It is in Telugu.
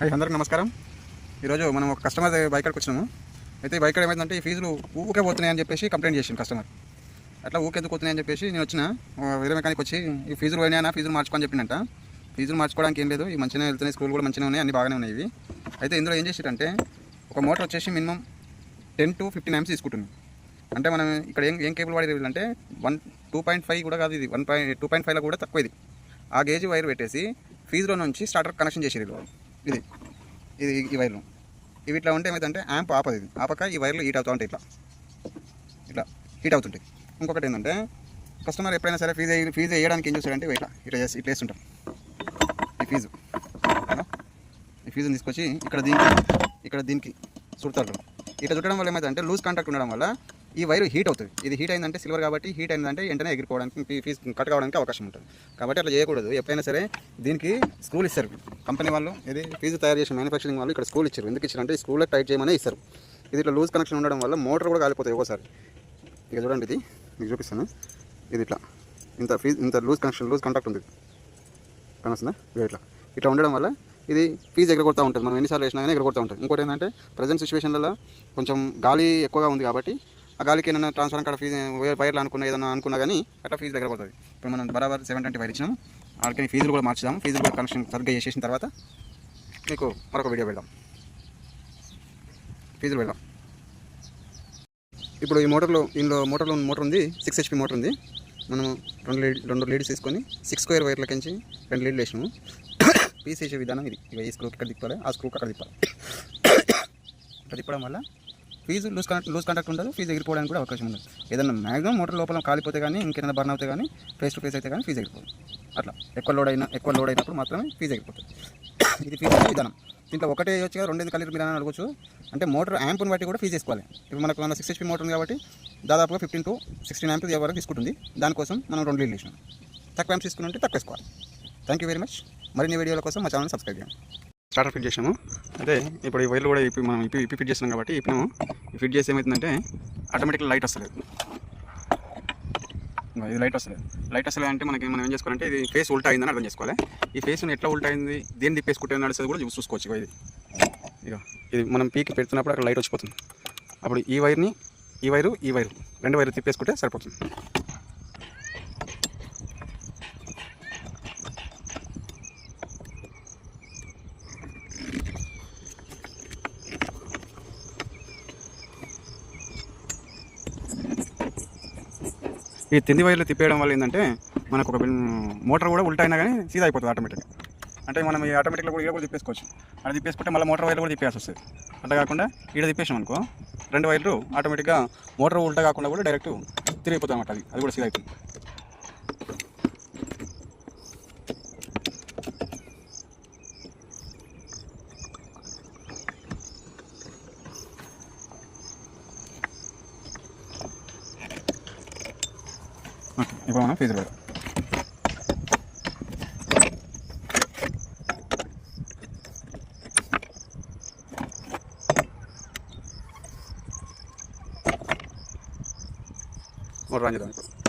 అందరికీ నమస్కారం. ఈరోజు మనం ఒక కస్టమర్ బైక్ వచ్చినాము. అయితే ఈ బైక్ ఏమైందంటే ఈ ఫీజులు ఊకే పోతున్నాయని చెప్పేసి కంప్లైంట్ చేసింది కస్టమర్. అట్లా ఊకెందుకు పోతున్నాయని చెప్పేసి నేను వచ్చిన వేరే మెకానిక్ వచ్చి ఈ ఫీజులు పోయినా ఫీజులు మార్చుకోని చెప్పిందంట. ఫీజులు మార్చుకోవడానికి ఏం లేదు, ఈ మంచిగా వెళ్తున్నాయి, స్కూల్ కూడా మంచిగా ఉన్నాయి, అన్ని బాగానే ఉన్నాయి ఇవి. అయితే ఇందులో ఏం చేసారంటే ఒక మోటార్ వచ్చేసి మినిమం 10 to 15 amps తీసుకుంటుంది. అంటే మనం ఇక్కడ ఏం కేబుల్ వాడేది అంటే 2.5 కూడా కాదు, ఇది 2.5లో కూడా తక్కువ. ఇది ఆ గేజ్ వైర్ పెట్టేసి ఫీజులో నుంచి స్టార్టర్ కనెక్షన్ చేసేది. ఇది ఇది ఈ వైర్లు ఇవి ఇట్లా ఉంటే ఏమైందంటే యాంప్ ఆపది, ఇది ఆపక ఈ వైర్లు హీట్ అవుతూ ఉంటాయి, ఇట్లా ఇట్లా హీట్ అవుతుంటాయి. ఇంకొకటి ఏంటంటే కస్టమర్ ఎప్పుడైనా సరే ఫీజు వేయడానికి ఏం చేస్తాడంటే ఇట్లా ఇట్లా వేస్తుంటాం. ఈ ఫీజుని తీసుకొచ్చి ఇక్కడ దీనికి చుడతారు. ఇట్లా చుట్టడం వల్ల ఏమైందంటే లూజ్ కాంటాక్ట్ ఉండడం వల్ల ఈ వైర్ హీట్ అవుతుంది. ఇది హీట్ అయిందంటే సిల్వర్ కాబట్టి హీట్ అయిందంటే వెంటనే ఎగిరిపోవడానికి ఫీజు కట్ కావడానికి అవకాశం ఉంటుంది. కాబట్టి అట్లా చేయకూడదు. ఎప్పుడైనా సరే దీనికి స్క్రూలు ఇస్తారు కంపెనీ వాళ్ళు. ఇది ఫీజు తయారు చేసిన మ్యానుఫ్యాక్చరింగ్ వాళ్ళు ఇక్కడ స్క్రూలు ఇచ్చారు. ఎందుకు ఇచ్చారంటే ఈ స్క్రూలో టైట్ చేయమని ఇస్తారు. ఇది ఇట్లా లూజ్ కనెక్షన్ ఉండడం వల్ల మోటార్ కూడా కాలిపోతుంది ఒక్కోసారి. ఇక చూడండి, ఇది మీకు చూపిస్తాను. ఇది ఇంత లూజ్ కాంటాక్ట్ ఉంది, కనొస్తుందా? ఇట్లా ఉండడం వల్ల ఇది ఫీజు ఎగరగొడతా ఉంటుంది. మనం ఎన్నిసార్లు వేసినా కానీ ఎగరగొడతా ఉంటుంది. ఇంకోటి ఏంటంటే ప్రజెంట్ సిచ్యువేషన్లలో కొంచెం గాలి ఎక్కువగా ఉంది కాబట్టి ఆ గాలికి ఏదైనా ట్రాన్స్ఫార్మర్ కాడ ఫీజు వైర్లు ఏదైనా అనుకున్నా కానీ అట్లా ఫీజు ఎగరగొడుతుంది. ఇప్పుడు మనం బరాబర్ 720 వైర్ ఇచ్చినాం. వాళ్ళకి ఫీజులు కూడా మార్చుదాం. ఫీజులు కూడా కనెక్షన్ సరిగ్గా చేసేసిన తర్వాత మీకు మరొక వీడియో పెడదాం. ఫీజులు పెడదాం. ఇప్పుడు ఈ మోటార్లో మోటార్ ఉంది, 6 HP మోటార్ ఉంది. మనం రెండు లీడ్స్ తీసుకొని 6 స్క్వేర్ వైర్లకించి 2 లీడ్లు వేసినాము. పీస్ వేసే విధానం ఇది. ఈ స్క్రూకి ఇక్కడ తిప్పాలి, ఆ స్క్రూకి అక్కడ తిప్పాలి. ఇట్లా తిప్పడం వల్ల ఫీజు లూజ్ కాంటాక్ట్ ఉండదు, ఫీజు ఎగిరిపోవడానికి కూడా అవకాశం ఉండదు. ఏదైనా మ్యాక్సిమం మోటార్ లోపల కాలిపోతే కానీ ఇంకేదైనా బర్న్ అవుతే కానీ ఫేస్ టు ఫేస్ అయితే కానీ ఫీజు ఎగిరిపోదు. అట్లా ఎక్కువ లోడ్ అయినప్పుడు మాత్రమే ఫీజు ఎగిరిపోతుంది. ఇది ఫీజు విధానం. దీంట్లో ఒకటే వేయొచ్చు కదా, 2 కలిపి మీరు అని అడగచ్చు. అంటే మోటార్ యాంప్ని బట్టి కూడా ఫీజు వేసుకోవాలి. ఇప్పుడు మనకు 6 HP మోటార్ ఉంది కాబట్టి దాదాపుగా 15 to 16 amps వరకు తీసుకుంటుంది. దానికోసం మనం 2 లీడ్లు వేసినాం. తక్కువ యాంప్స్ తీసుకుంటే తక్కువ వేసుకోవాలి. Thank you very much. మరిన్ని వీడియోల కోసం మా ఛానల్ సబ్స్క్రైబ్ చేయండి. స్టార్టర్ ఫిట్ చేసాము. అయితే ఇప్పుడు ఈ వైర్లు కూడా మనం ఫిట్ చేస్తున్నాం కాబట్టి ఇప్పుడు ఫిట్ చేసి ఏమవుతుందంటే ఆటోమేటిక్గా లైట్ వస్తుంది. ఇది లైట్ వస్తుంది అంటే మనం ఏం చేసుకోవాలంటే ఇది ఫేస్ ఉల్టా అయిందని అర్థం చేసుకోవాలి. ఈ ఫేస్ని ఎట్లా ఉల్టా అయింది, దేన్ని తిప్పేసుకుంటే నడుస్తుంది కూడా చూసుకోవచ్చు. ఇది మనం పీకి పెడుతున్నప్పుడు అక్కడ లైట్ వచ్చిపోతుంది. అప్పుడు ఈ వైరు 2 వైర్లు తిప్పేసుకుంటే సరిపోతుంది. ఈ తిండి వైర్లు తిప్పేయడం వల్ల ఏంటంటే మనకు ఒక మోటార్ కూడా ఉల్టా అయినా కానీ సీదా అయిపోతుంది ఆటోమేటిక్గా. అంటే మనం ఈ ఆటోమేటిక్గా కూడా కూడా తిప్పేసుకోవచ్చు. అక్కడ తిప్పేసుకుంటే మళ్ళీ మోటార్ వైర్లు కూడా తిప్పేయాల్సి వస్తుంది. అట్లా కాకుండా ఇక్కడ తిప్పేసాం అనుకో 2 వైర్లు ఆటోమేటిక్గా మోటార్ ఉల్టా కాకుండా కూడా డైరెక్ట్ తిరిగిపోతుంది అన్నమాట. అది కూడా సీదా అవుతుంది. ఇప్పుడు మనం ఫీజు పెడదాం. మోటార్ ఆన్ చేద్దాం.